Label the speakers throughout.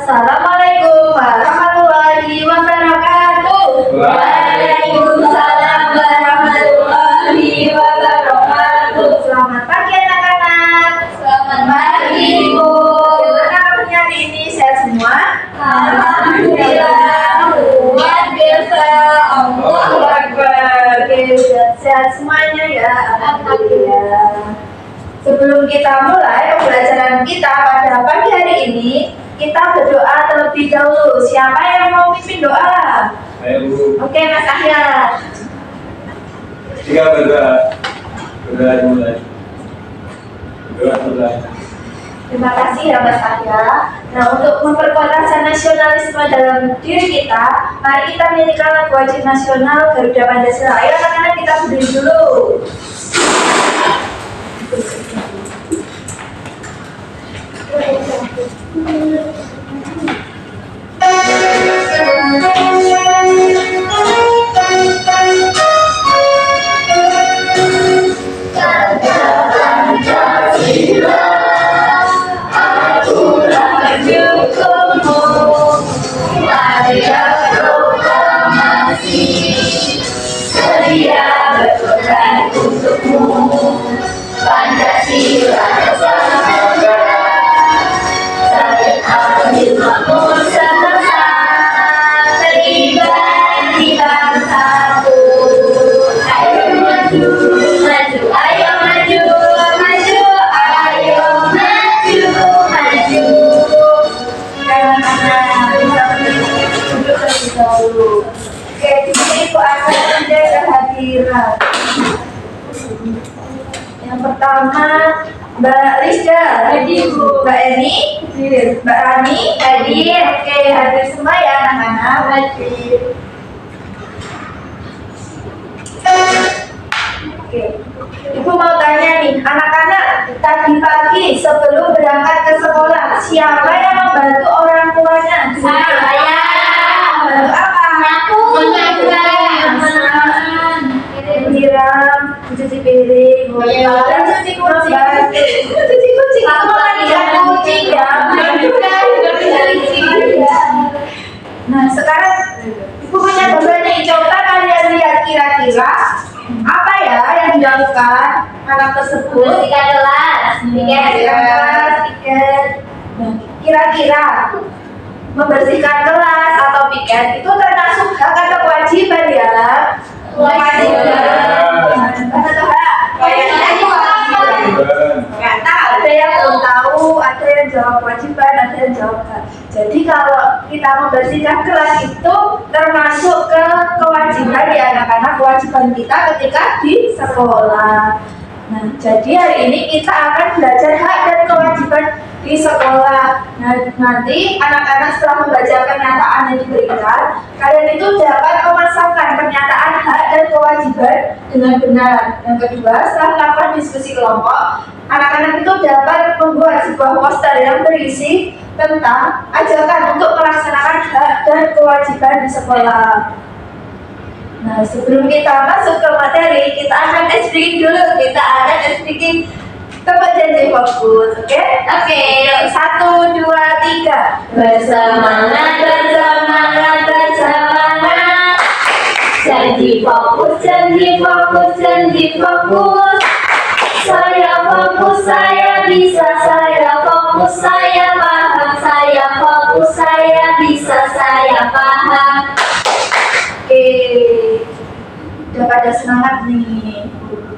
Speaker 1: Assalamualaikum warahmatullahi wabarakatuh.
Speaker 2: Waalaikumsalam warahmatullahi wabarakatuh.
Speaker 1: Selamat pagi anak-anak.
Speaker 2: Selamat pagi Ibu.
Speaker 1: Bagaimana kabarnya hari ini? Sehat semua?
Speaker 2: Alhamdulillah. Luar biasa. Allahu Akbar.
Speaker 1: Oke, sehat semuanya ya. Alhamdulillah. Sebelum kita mulai pembelajaran kita pada pagi hari ini, kita berdoa terlebih dahulu. Siapa yang mau pimpin doa?
Speaker 3: Ayo Bu,
Speaker 1: Oke, Mas Ahyar.
Speaker 3: jika berdoa mulai. Berdoa mulai.
Speaker 1: Terima kasih ya Mas Ahyar. Nah, untuk memperkuat rasa nasionalisme dalam diri kita, mari kita menyanyikan lagu wajib nasional Garuda Pancasila. Ayo anak-anak, kita berdiri dulu. Oke, di sini Ibu Asa ada kehadiran. Yang pertama Mbak Rizda, hadir. Mbak Eni, hadir. Mbak Rani, hadir. Oke, hadir semua ya anak-anak. Hadir. Oke, Ibu mau tanya nih, anak-anak, tadi pagi sebelum berangkat ke sekolah, siapa yang membantu orang tuanya?
Speaker 2: Saya.
Speaker 1: Membantu apa? Menyiram, mencuci piring, dan cuci kucing. Cuci kucing, kamu mandikan kucing ya? Nah, sekarang Ibu punya gambar nih. Coba kalian lihat kira-kira apa ya yang dilakukan anak tersebut?
Speaker 2: Membersihkan kelas.
Speaker 1: Piket. Nah, kira-kira membersihkan kelas atau piket itu termasuk hak atau kewajiban ya? Nggak tahu, ada yang belum tahu, ada yang jawab kewajiban, ada yang jawab hak. Jadi kalau kita membersihkan kelas itu termasuk ke kewajiban ya anak-anak, kewajiban kita ketika di sekolah. Nah, jadi hari ini kita akan belajar hak dan kewajiban di sekolah. Nah, nanti anak-anak setelah membaca pernyataan yang diberikan, kalian itu dapat memasangkan pernyataan hak dan kewajiban dengan benar. Yang kedua, setelah melakukan diskusi kelompok, anak-anak itu dapat membuat sebuah poster yang berisi tentang ajakan untuk melaksanakan hak dan kewajiban di sekolah. Nah, sebelum kita masuk ke materi, kita akan speaking dulu. Kita akan speaking tempat janji fokus, oke? Oke, 1, 2, 3.
Speaker 2: Bersemangat, bersemangat, bersemangat. Janji fokus, janji fokus, janji fokus. Saya fokus, saya bisa, saya fokus, saya paham, saya fokus, saya bisa, saya paham.
Speaker 1: Oke, udah pada semangat nih.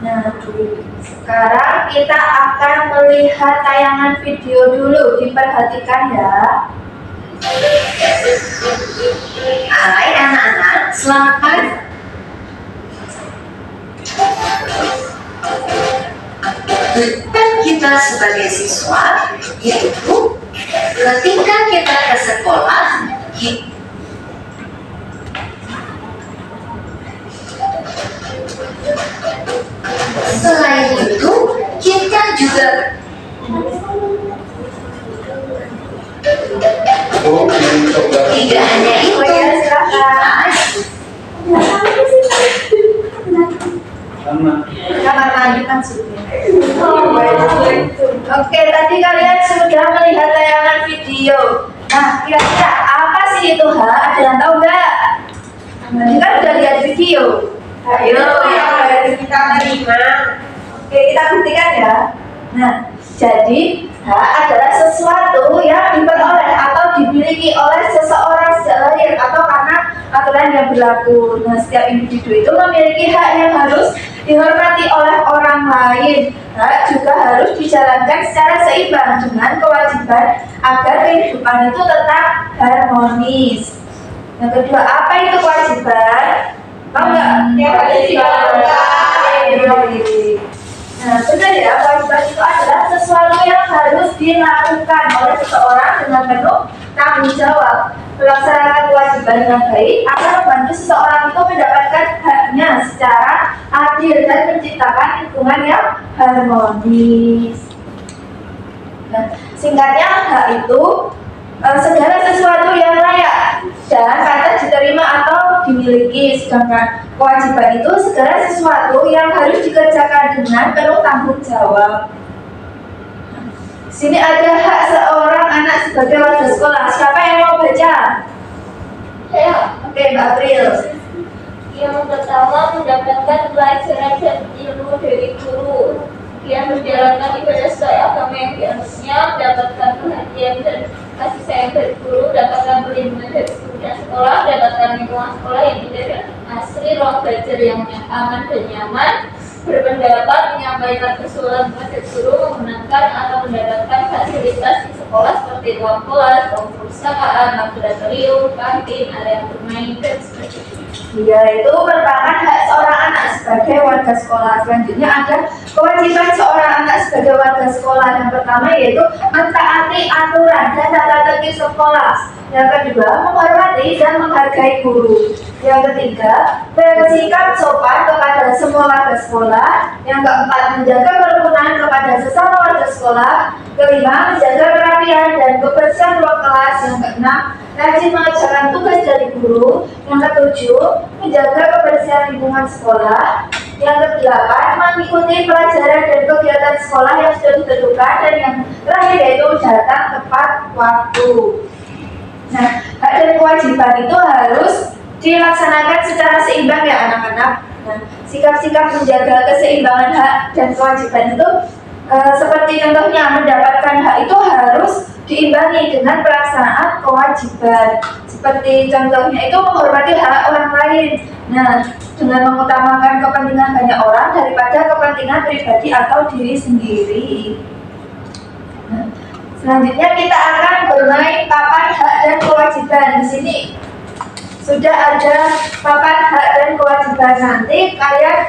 Speaker 1: Nah, sekarang kita akan melihat tayangan video dulu. Diperhatikan ya.
Speaker 2: Hai anak-anak, selamat pagi. Tugas kita sebagai siswa yaitu ketika kita ke sekolah selain itu kita juga tidak hanya itu kita
Speaker 1: Kamar mandi maksudnya. Oke, tadi kalian sudah melihat tayangan video. Nah, kira-kira apa sih itu hak? Ada yang tahu nggak? Tadi kan udah lihat video. Ayo, yang kita terima. Oke, kita buktikan ya. Nah, jadi hak adalah sesuatu yang diperoleh atau dimiliki oleh seseorang sejak lahir atau karena aturan yang berlaku. Nah, setiap individu itu memiliki hak yang harus dihormati oleh orang lain. Hak juga harus dijalankan secara seimbang dengan kewajiban agar kehidupan itu tetap harmonis. Yang kedua, apa itu kewajiban? Tahu nggak? Yang harus dilakukan. Nah, benar ya, kewajiban itu adalah sesuatu yang harus dilakukan oleh seseorang dengan penuh tanggung jawab. Pelaksanaan kewajiban dengan baik akan membantu seseorang itu mendapatkan haknya secara adil dan menciptakan lingkungan yang harmonis. Nah, singkatnya hak itu segala sesuatu yang layak dan pantas diterima atau dimiliki, sedangkan kewajiban itu segala sesuatu yang harus dikerjakan dengan penuh tanggung jawab. Sini ada hak seorang anak sebagai warga sekolah. Siapa yang mau baca?
Speaker 4: Saya
Speaker 1: Oke, Mbak April.
Speaker 4: yang pertama mendapatkan pelajaran dan ilmu dari guru, yang menjalankan ibadah sesuai agama yang dianutnya, mendapatkan perhatian dan kasih sayang dari guru, mendapatkan perlindungan dari guru dan sekolah, mendapatkan lingkungan sekolah yang indah dan asri, ruang belajar yang aman dan nyaman, berpendapat, menyampaikan usulan kepada guru, menggunakan atau mendapatkan fasilitas di sekolah seperti ruang kelas, ruang perpustakaan, laboratorium, kantin, area bermain, dan sebagainya.
Speaker 1: Yaitu merupakan hak seorang anak sebagai warga sekolah. Selanjutnya ada kewajiban seorang anak sebagai warga sekolah. Yang pertama yaitu mentaati aturan dan tata tertib sekolah. Yang kedua, menghormati dan menghargai guru. Yang ketiga, bersikap sopan kepada semua warga sekolah. Yang keempat, menjaga kerukunan kepada sesama warga sekolah. Kelima, menjaga kerapian dan kebersihan ruang kelas. Yang keenam, rajin mengerjakan tugas dari guru. Yang ketujuh, menjaga kebersihan lingkungan sekolah. Yang kedelapan, mengikuti pelajaran dan kegiatan sekolah yang sudah ditentukan. Dan yang terakhir yaitu datang tepat waktu. Nah, hak dan kewajiban itu harus dilaksanakan secara seimbang ya anak-anak. Nah, sikap-sikap menjaga keseimbangan hak dan kewajiban itu seperti contohnya mendapatkan hak itu harus diimbangi dengan pelaksanaan kewajiban. Seperti contohnya itu menghormati hak orang lain. Nah, dengan mengutamakan kepentingan banyak orang daripada kepentingan pribadi atau diri sendiri. Nah, selanjutnya kita akan bermain papan hak dan kewajiban. Di sini sudah ada papan hak dan kewajiban. Nanti kalian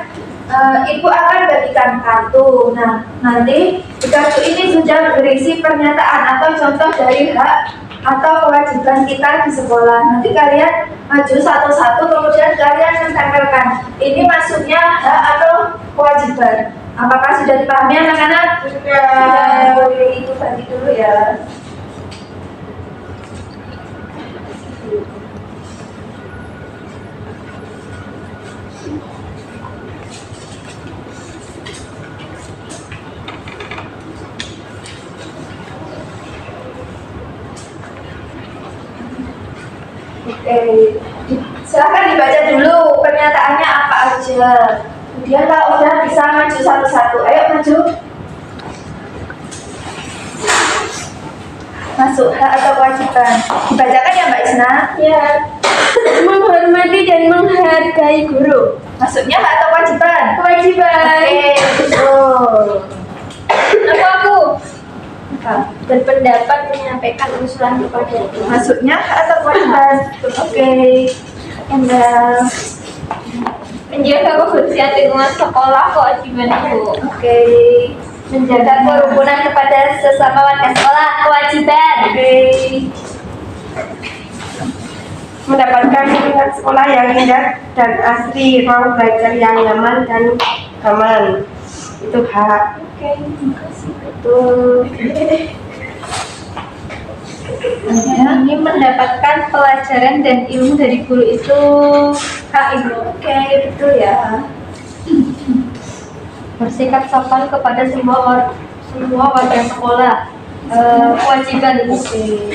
Speaker 1: ibu akan bagikan kartu. Nah, nanti di kartu ini sudah berisi pernyataan atau contoh dari hak atau kewajiban kita di sekolah. Nanti kalian maju satu-satu, kemudian kalian menempelkan ini maksudnya hak atau kewajiban. Apakah sudah dipahami anak-anak? Sudah. Boleh ibu bagi dulu ya. Oke, silahkan dibaca dulu pernyataannya apa aja. Kemudian kalau udah bisa maju satu-satu, ayo maju. Masuk hak atau kewajiban. Dibacakan ya Mbak Isna?
Speaker 4: Ya, menghormati dan menghargai guru.
Speaker 1: Maksudnya hak atau kewajiban?
Speaker 4: Kewajiban.
Speaker 1: Oke, betul.
Speaker 4: Aku
Speaker 1: Apa?
Speaker 4: berpendapat menyampaikan usulan kepada guru.
Speaker 1: Maksudnya hak atau kewajiban? Oke. Embel.
Speaker 4: Menjaga kebersihan lingkungan sekolah, kewajiban ibu.
Speaker 1: Oke.
Speaker 4: Menjaga kerukunan kepada sesama warga sekolah, kewajiban.
Speaker 1: Oke.
Speaker 5: Mendapatkan lingkungan sekolah yang indah dan asri, ruang belajar yang nyaman dan aman, itu hak.
Speaker 1: Oke, terima kasih. Betul.
Speaker 4: Ini mendapatkan pelajaran dan ilmu dari guru itu hak ibu.
Speaker 1: Oke, betul ya.
Speaker 4: Bersikap sopan kepada semua warga sekolah, kewajiban ibu.
Speaker 1: Oke.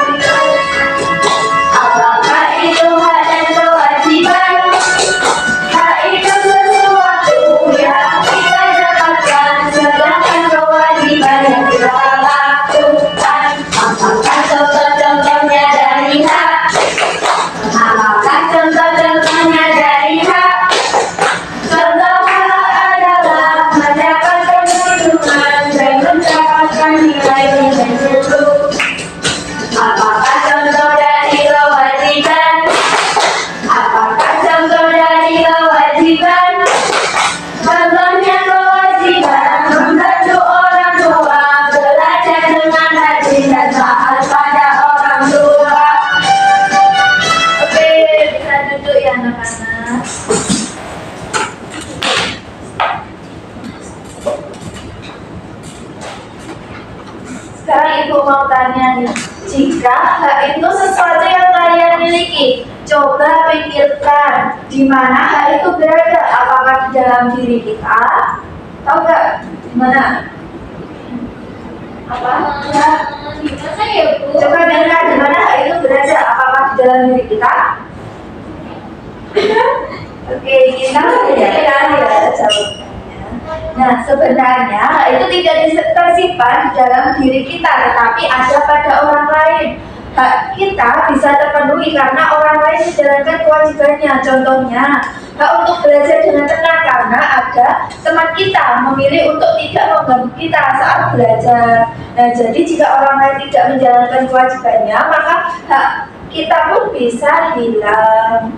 Speaker 1: Coba pikirkan di mana hal itu berada. Apakah di dalam diri kita? Tahu nggak di mana? Apa? Ya.
Speaker 4: Gimana ya Bu?
Speaker 1: Coba pikirkan di mana hal itu berada. Apakah di dalam diri kita? Oke, kita lihat ya jawabannya. Nah, sebenarnya hal itu tidak tersimpan di dalam diri kita, tetapi ada pada orang lain. Hak kita bisa terpenuhi karena orang lain menjalankan kewajibannya. Contohnya, hak untuk belajar dengan tenang karena ada teman kita memilih untuk tidak mengganggu kita saat belajar. Nah, jadi jika orang lain tidak menjalankan kewajibannya, maka hak kita pun bisa hilang.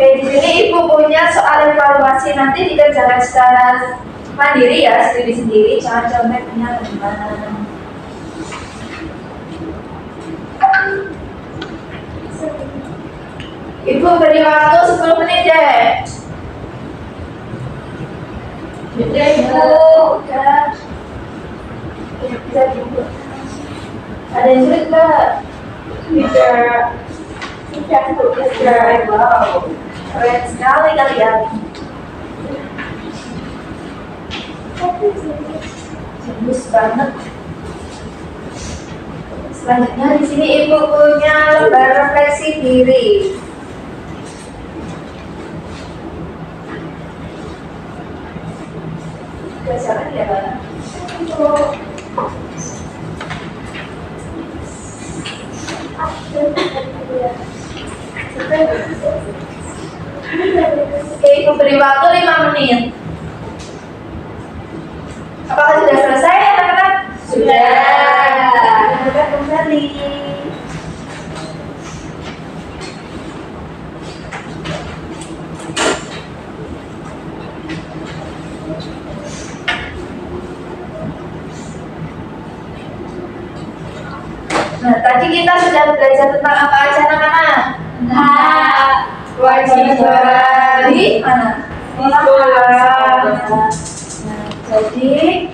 Speaker 1: Oke, di sini ibu punya soal evaluasi, nanti dikerjakan secara mandiri ya, sendiri-sendiri, jangan conteknya gimana. Ibu beri waktu 10 menit deh.
Speaker 4: Udah Ibu.
Speaker 1: Udah. Bisa ibu. Ada yang sulit nggak?
Speaker 5: Tidak.
Speaker 1: Tidak, Bu. Tidak. Wow. Keren sekali kalian. Bagus banget. Selanjutnya di sini ibu punya lembar refleksi diri. Kerjakan ya, Pak. Oke, ibu beri waktu 5 menit. Apakah sudah selesai anak-anak?
Speaker 5: Sudah.
Speaker 1: Kita kembali. Nah, tadi kita sudah belajar tentang apa aja anak-anak?
Speaker 4: Hak.
Speaker 1: Kewajiban di mana?
Speaker 5: Sekolah.
Speaker 1: Nah, jadi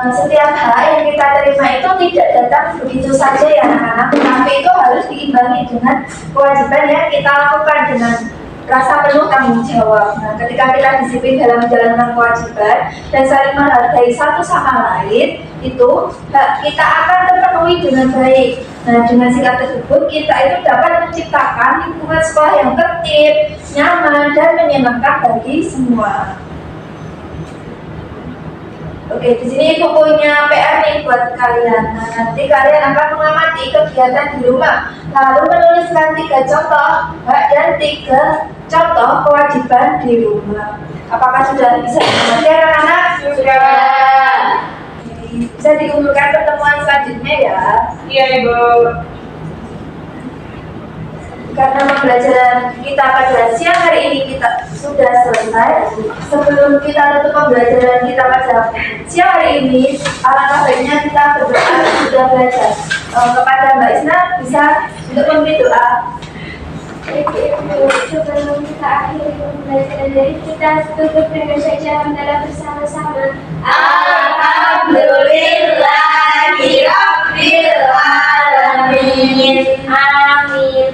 Speaker 1: setiap hak yang kita terima itu tidak datang begitu saja ya anak-anak, tapi itu harus diimbangi dengan kewajiban yang kita lakukan dengan rasa penuh tanggung jawab. Nah, ketika kita disiplin dalam menjalankan kewajiban dan saling menghargai satu sama lain, itu hak kita akan terpenuhi dengan baik. Nah, dengan sikap tersebut kita itu dapat menciptakan lingkungan sekolah yang tertib, nyaman, dan menyenangkan bagi semua. Oke, di sini ibu punya PR nih buat kalian. Nah, nanti kalian akan mengamati kegiatan di rumah, lalu menuliskan 3 contoh hak dan 3 contoh kewajiban di rumah. Apakah sudah bisa dimengerti anak-anak?
Speaker 5: Sudah.
Speaker 1: Bisa diunggulkan pertemuan selanjutnya ya.
Speaker 5: Iya, Ibu.
Speaker 1: Karena pembelajaran kita pada siang hari ini kita sudah selesai. Sebelum kita tutup pembelajaran kita pada siang hari ini, alangkah baiknya kita berdoa sudah belajar. Kepada Mbak Isna bisa untuk memberi doa.
Speaker 4: Ibu, sebelum kita akhiri pembelajaran dari kita, tutup dengan saja hamdalah bersama-sama.
Speaker 1: Alhamdulillahirabbil alamin.
Speaker 4: Amin.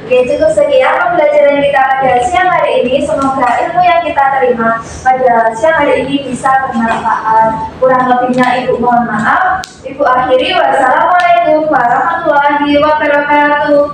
Speaker 1: Oke, cukup sekian pembelajaran kita pada siang hari ini. Semoga ilmu yang kita terima pada siang hari ini bisa bermanfaat. Kurang lebihnya ibu mohon maaf. Ibu akhiri, wassalamualaikum warahmatullahi wabarakatuh.